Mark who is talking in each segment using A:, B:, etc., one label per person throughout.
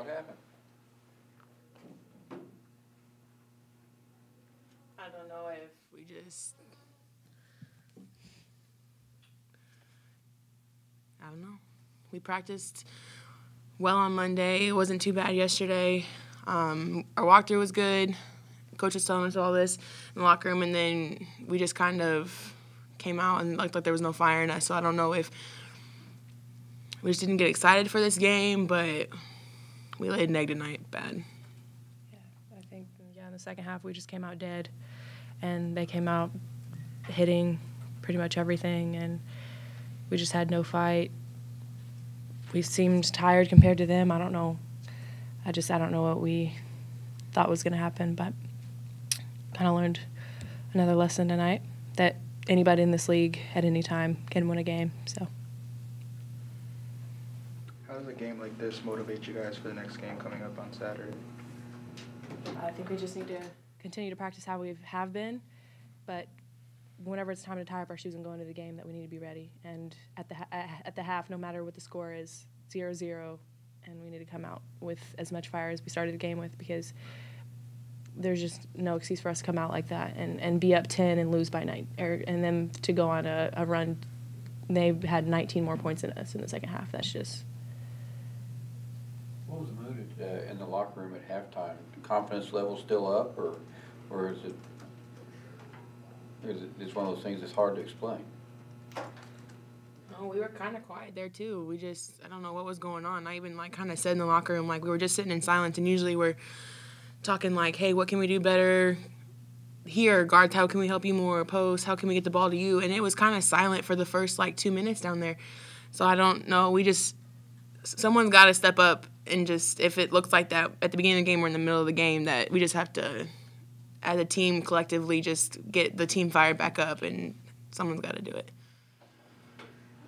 A: What happened?
B: I don't know if we just, I don't know. We practiced well on Monday. It wasn't too bad yesterday. Our walkthrough was good. Coach was telling us all this in the locker room, and then we just kind of came out and looked like there was no fire in us. So I don't know if we just didn't get excited for this game, but we laid an egg tonight bad.
C: Yeah, I think, in the second half we just came out dead, and they came out hitting pretty much everything, and we just had no fight. We seemed tired compared to them. I don't know. I don't know what we thought was going to happen, but kind of learned another lesson tonight that anybody in this league at any time can win a game. So.
D: How does a game like this motivate you guys for the next game coming up on Saturday?
C: I think we just need to continue to practice how we have been, but whenever it's time to tie up our shoes and go into the game, that we need to be ready. And at the half, no matter what the score is, 0-0, and we need to come out with as much fire as we started the game with, because there's just no excuse for us to come out like that and be up 10 and lose by 9, and then to go on a run. They had 19 more points than us in the second half. That's just.
A: What was the mood in the locker room at halftime? Confidence level still up, or is it it's one of those things that's hard to explain?
B: No, we were kind of quiet there too. I don't know what was going on. I even kind of said in the locker room, we were just sitting in silence, and usually we're talking hey, what can we do better here? Guards, how can we help you more? Post, how can we get the ball to you? And it was kind of silent for the first 2 minutes down there. So I don't know. Someone's got to step up and just, if it looks like that at the beginning of the game or in the middle of the game, that we just have to, as a team, collectively just get the team fired back up, and someone's got to do it.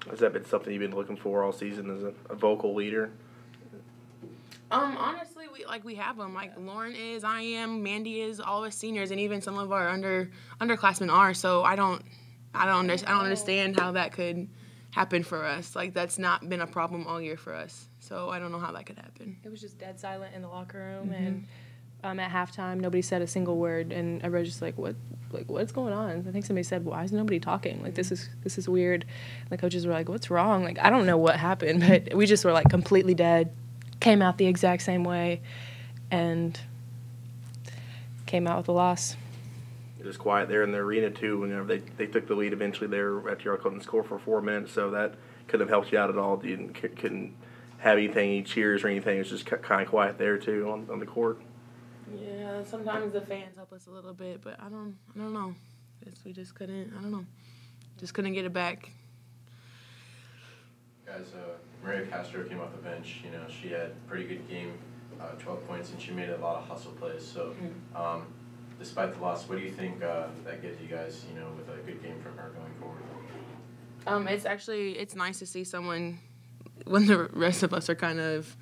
E: Has that been something you've been looking for all season as a vocal leader?
B: Honestly, we have them. Lauren is, I am, Mandy is, all of us seniors, and even some of our underclassmen are. So I don't understand how that could happen for us. That's not been a problem all year for us. So I don't know how that could happen.
C: It was just dead silent in the locker room, and at halftime nobody said a single word, and everybody was just what's going on? I think somebody said, why is nobody talking? This is weird. And the coaches were like, what's wrong? I don't know what happened, but we just were completely dead. Came out the exact same way, and came out with a loss.
E: It was quiet there in the arena too. Whenever they took the lead eventually there after y'all couldn't score for 4 minutes, so that couldn't have helped you out at all. You couldn't have any cheers or anything. It was just kind of quiet there too on the court.
B: Yeah, sometimes the fans help us a little bit, but I don't know. We just couldn't. I don't know. Just couldn't get it back.
F: Guys, Maria Castro came off the bench. She had a pretty good game, 12 points, and she made a lot of hustle plays. So, despite the loss, what do you think that gives you guys, with a good game from her going forward?
B: It's nice to see someone, when the rest of us are kind of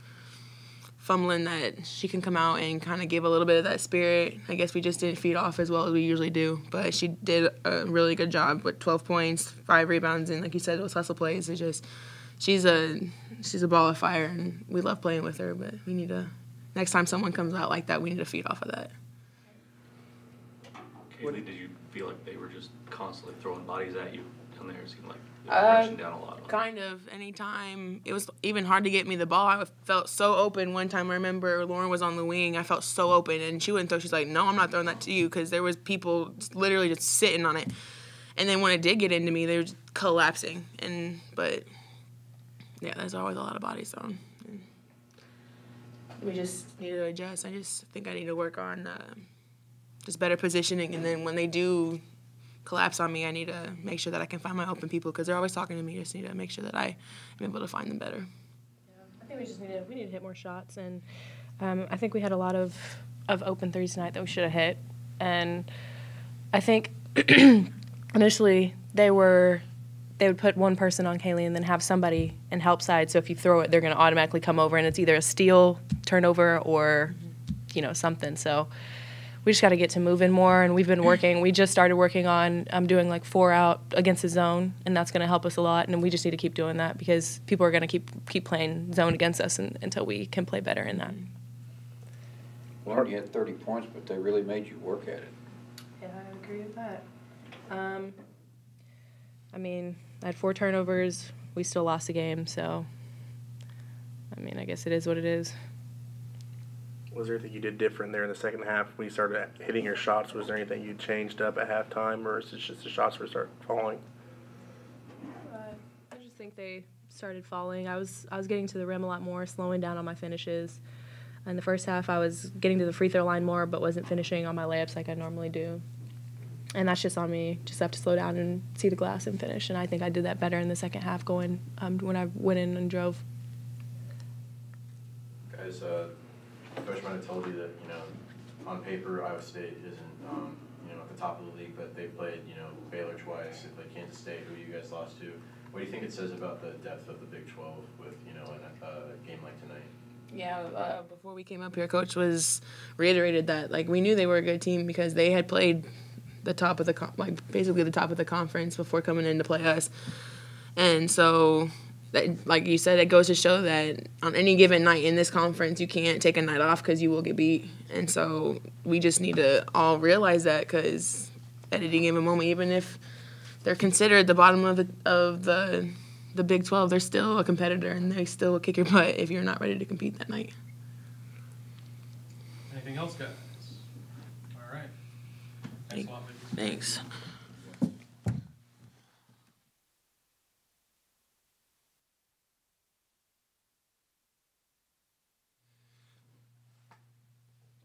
B: fumbling, that she can come out and kind of give a little bit of that spirit. I guess we just didn't feed off as well as we usually do, but she did a really good job with 12 points, 5 rebounds, and like you said, those hustle plays. It's just, she's a ball of fire, and we love playing with her, but we need to, next time someone comes out like that, we need to feed off of that.
G: Kaylee, did you feel like they were just constantly throwing bodies at you down there? It seemed like they were rushing down a lot.
B: Kind of. Anytime. It was even hard to get me the ball. I felt so open. One time I remember Lauren was on the wing. I felt so open, and she wouldn't throw. She's like, no, I'm not throwing that to you, because there was people literally just sitting on it. And then when it did get into me, they were just collapsing. But yeah, there's always a lot of bodies on. We just need to adjust. I just think I need to work on just better positioning, and then when they do collapse on me, I need to make sure that I can find my open people, because they're always talking to me. I just need to make sure that I am able to find them better.
C: Yeah, I think we need to hit more shots, and I think we had a lot of open threes tonight that we should have hit, and I think initially they would put one person on Kaylee and then have somebody in help side, so if you throw it, they're going to automatically come over, and it's either a steal, turnover, or something. So we just got to get to moving more, and we've been working. We just started working on doing like 4 out against the zone, and that's going to help us a lot. And we just need to keep doing that because people are going to keep playing zone against us until we can play better in that.
A: Well, you had 30 points, but they really made you work at it.
C: Yeah, I agree with that. I mean, I had 4 turnovers. We still lost the game, so I mean, I guess it is what it is.
E: Was there anything you did different there in the second half when you started hitting your shots? Was there anything you changed up at halftime, or is it just the shots were start falling?
C: I just think they started falling. I was getting to the rim a lot more, slowing down on my finishes. In the first half, I was getting to the free throw line more, but wasn't finishing on my layups like I normally do. And that's just on me. Just have to slow down and see the glass and finish. And I think I did that better in the second half going when I went in and drove.
F: Guys, Coach might have told you that, you know, on paper, Iowa State isn't, you know, at the top of the league, but they played, you know, Baylor twice, they played Kansas State, who you guys lost to. What do you think it says about the depth of the Big 12 with, you know, a game like tonight?
B: Yeah, before we came up here, Coach was reiterated that, like, we knew they were a good team because they had played the top of the basically the top of the conference before coming in to play us. And so, that, like you said, it goes to show that on any given night in this conference, you can't take a night off because you will get beat. And so we just need to all realize that, because at any given moment, even if they're considered the bottom of the Big 12, they're still a competitor, and they still will kick your butt if you're not ready to compete that night.
H: Anything else, guys? All right. Thanks a lot, Vicky.
B: Thanks.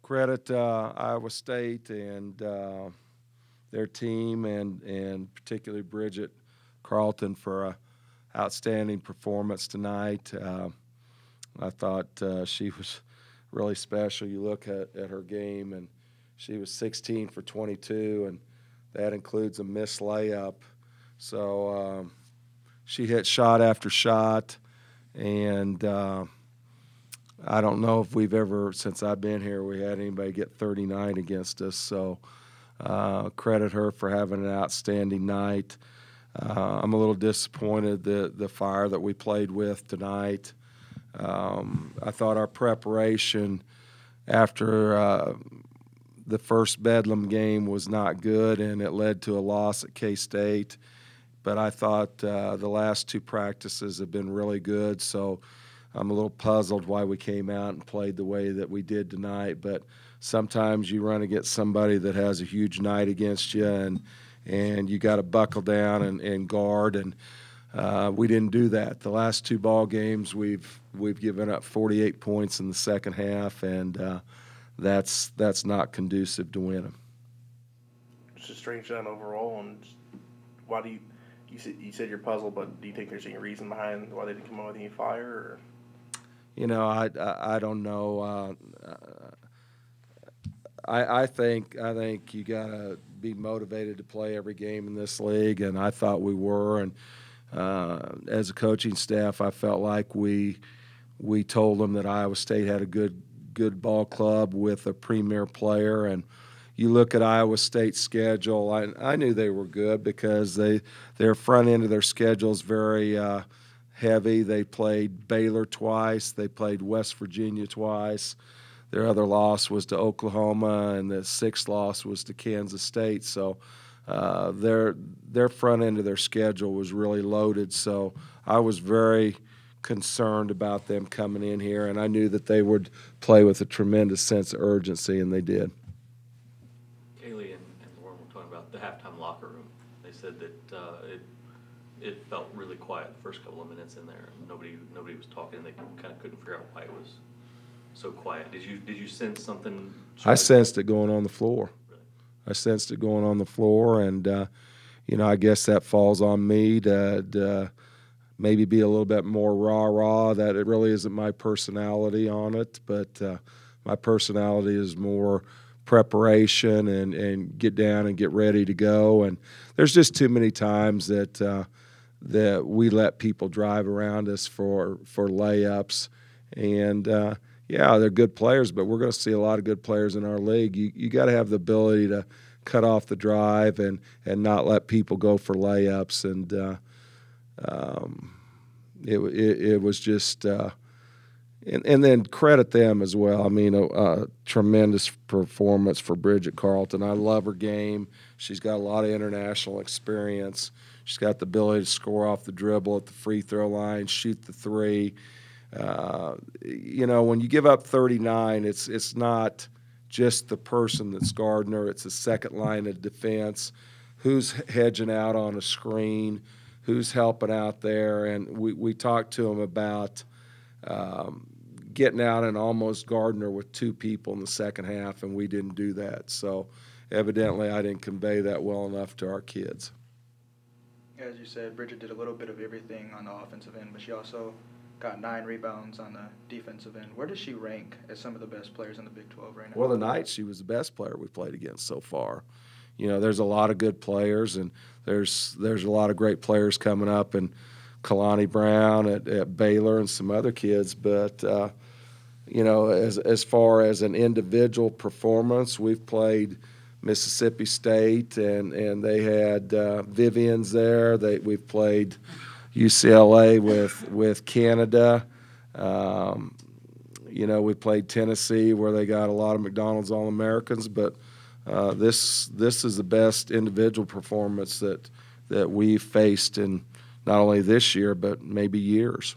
I: Credit Iowa State and their team, and particularly Bridget Carlton for a outstanding performance tonight. I thought she was really special. You look at her game, and she was 16 for 22, and that includes a missed layup. So she hit shot after shot, and I don't know if we've ever, since I've been here, we had anybody get 39 against us. So credit her for having an outstanding night. I'm a little disappointed the fire that we played with tonight. I thought our preparation after the first Bedlam game was not good, and it led to a loss at K-State. But I thought the last 2 practices have been really good, so I'm a little puzzled why we came out and played the way that we did tonight. But sometimes you run against somebody that has a huge night against you, and you got to buckle down and guard, and we didn't do that. The last 2 ball games, we've given up 48 points in the second half, and that's not conducive to winning.
E: It's a strange night overall, and why do you said you're puzzled, but do you think there's any reason behind why they didn't come out with any fire? Or?
I: You know, I don't know. I think you gotta be motivated to play every game in this league, and I thought we were. And as a coaching staff, I felt like we told them that Iowa State had a good ball club with a premier player. And you look at Iowa State's schedule, I knew they were good because their front end of their schedule is very heavy. They played Baylor twice. They played West Virginia twice. Their other loss was to Oklahoma, and the 6th loss was to Kansas State. So their front end of their schedule was really loaded. So I was very concerned about them coming in here, and I knew that they would play with a tremendous sense of urgency, and they did.
G: Kaylee and Lauren were talking about the halftime locker room. They said that it felt really quiet the first couple of minutes in there. Nobody was talking, and they kind of couldn't figure out why it was so quiet. Did you sense something?
I: I sensed it going on the floor.
G: Really?
I: I sensed it going on the floor, and you know, I guess that falls on me to maybe be a little bit more rah-rah. That it really isn't my personality on it, but my personality is more preparation and get down and get ready to go. And there's just too many times that we let people drive around us for layups, and yeah, they're good players, but we're going to see a lot of good players in our league. You got to have the ability to cut off the drive and not let people go for layups. And it was just and then credit them as well. I mean, a tremendous performance for Bridget Carlton. I love her game. She's got a lot of international experience. She's got the ability to score off the dribble at the free throw line, shoot the three. You know, when you give up 39, it's not just the person that's guarding her. It's a second line of defense. Who's hedging out on a screen? Who's helping out there? And we talked to them about getting out and almost guarding her with two people in the second half, and we didn't do that. So evidently I didn't convey that well enough to our kids.
D: As you said, Bridget did a little bit of everything on the offensive end, but she also got 9 rebounds on the defensive end. Where does she rank as some of the best players in the Big 12 right now?
I: Well, tonight she was the best player we played against so far. You know, there's a lot of good players, and there's a lot of great players coming up, and Kalani Brown at Baylor and some other kids. But, you know, as far as an individual performance, we've played Mississippi State, and they had Vivian's there. We've played UCLA with Canada. You know, we played Tennessee where they got a lot of McDonald's All-Americans, but this is the best individual performance that we've faced in not only this year but maybe years.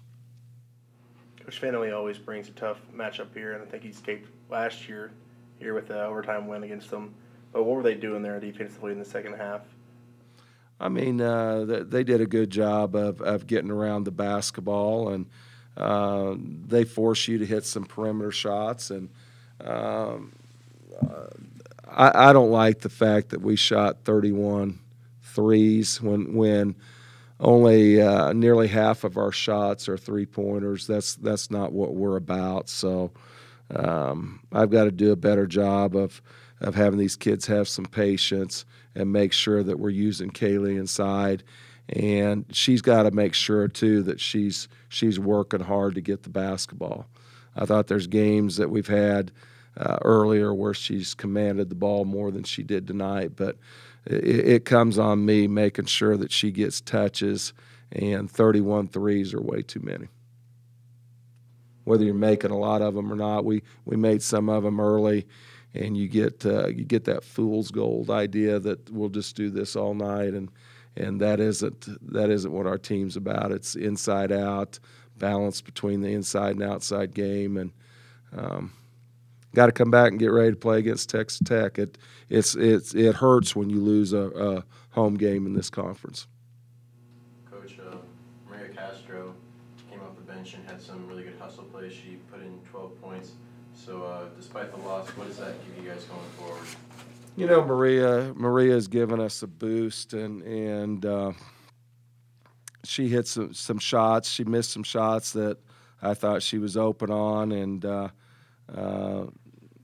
E: Coach Finley always brings a tough matchup here, and I think he escaped last year here with the overtime win against them. But what were they doing there defensively in the second half?
I: I mean, they did a good job of getting around the basketball, and they force you to hit some perimeter shots. And I don't like the fact that we shot 31 threes when only nearly half of our shots are three-pointers. That's not what we're about. So I've got to do a better job of having these kids have some patience and make sure that we're using Kaylee inside. And she's got to make sure, too, that she's working hard to get the basketball. I thought there's games that we've had earlier where she's commanded the ball more than she did tonight. But it comes on me making sure that she gets touches, and 31 threes are way too many. Whether you're making a lot of them or not, we made some of them early, and you get that fool's gold idea that we'll just do this all night, and that isn't what our team's about. It's inside out, balance between the inside and outside game, and got to come back and get ready to play against Texas Tech. It hurts when you lose a home game in this conference.
F: Coach, Maria Castro came off the bench and had some really good hustle plays. She put in 12 points. So despite the loss, what does that give you guys going forward?
I: You know, Maria's given us a boost, and she hit some shots. She missed some shots that I thought she was open on, and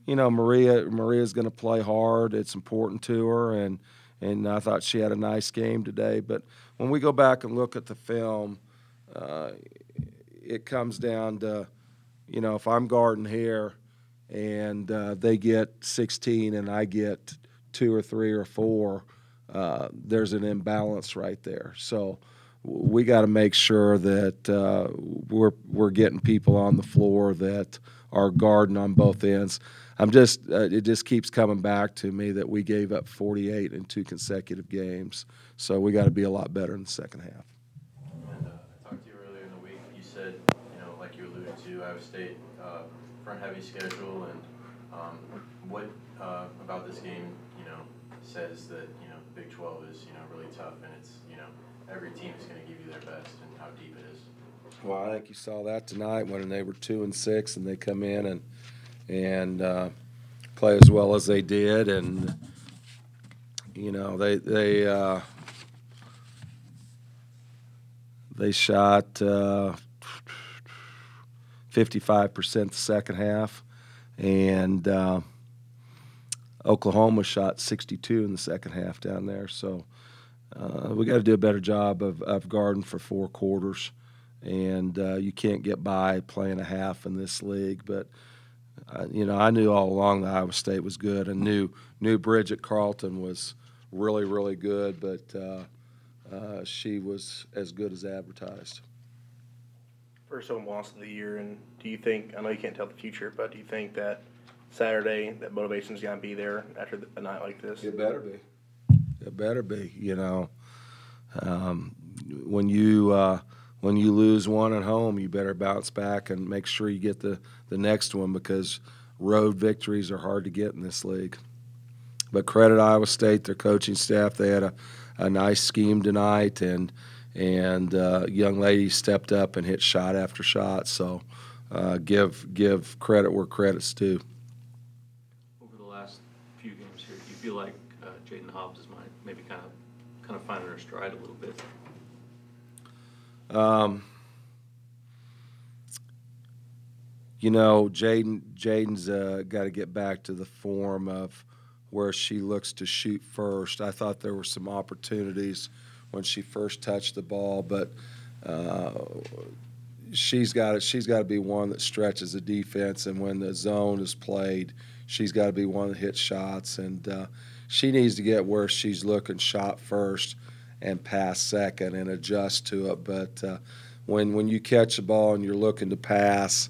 I: you know, Maria's going to play hard. It's important to her, and I thought she had a nice game today. But when we go back and look at the film, it comes down to, you know, if I'm guarding here and they get 16 and I get 2 or 3 or 4, there's an imbalance right there. So we got to make sure that we're getting people on the floor that are guarding on both ends. It just keeps coming back to me that we gave up 48 in 2 consecutive games. So we got to be a lot better in the second half.
F: And I talked to you earlier in the week. You said, you know, like you alluded to, Iowa State front-heavy schedule, and what about this game, you know, says that, you know, the Big 12 is, you know, really tough, and it's, you know, every team is going to give you their best, and how deep it is.
I: Well, I think you saw that tonight when they were 2-6, and they come in and play as well as they did, and you know they shot 55% the second half, and Oklahoma shot 62 in the second half down there. So we got to do a better job of guarding for 4 quarters, and you can't get by playing a half in this league. But I knew all along that Iowa State was good, and knew Bridget Carlton was really, really good, but she was as good as advertised.
E: First home loss of the year, and do you think, I know you can't tell the future, but do you think that Saturday, that motivation's going to be there after a night like this?
I: It better be. It better be. When you lose one at home, you better bounce back and make sure you get the next one, because road victories are hard to get in this league. But credit Iowa State, their coaching staff. They had a nice scheme tonight, and young lady stepped up and hit shot after shot. So give credit where credit's due.
G: Over the last few games here, do you feel like Jaden Hobbs is maybe kind of finding her stride a little bit?
I: Jaden's got to get back to the form of where she looks to shoot first. I thought there were some opportunities when she first touched the ball, but she's got to be one that stretches the defense, and when the zone is played, she's got to be one that hits shots, and she needs to get where she's looking shot first and pass second and adjust to it. But when you catch the ball and you're looking to pass,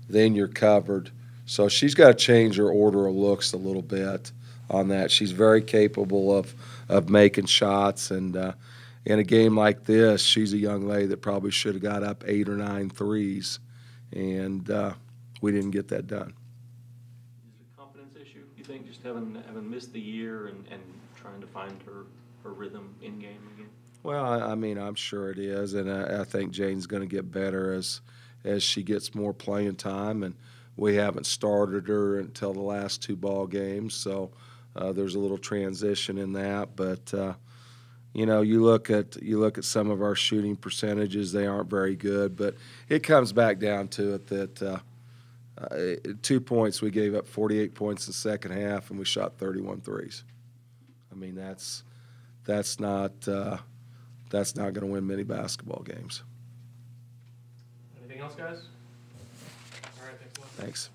I: then you're covered. So she's got to change her order of looks a little bit on that. She's very capable of making shots, and in a game like this, she's a young lady that probably should have got up 8 or 9 threes, and we didn't get that done.
G: Is it a confidence issue, you think, just having missed the year and trying to find her rhythm in game again?
I: Well, I'm sure it is, and I think Jane's going to get better as she gets more playing time, and we haven't started her until the last 2 ball games, so there's a little transition in that. But you look at some of our shooting percentages; they aren't very good. But it comes back down to it that 2 points, we gave up 48 points in the second half, and we shot 31 threes. I mean, that's not going to win many basketball games.
H: Anything else, guys? All right, thanks a lot.
I: Thanks.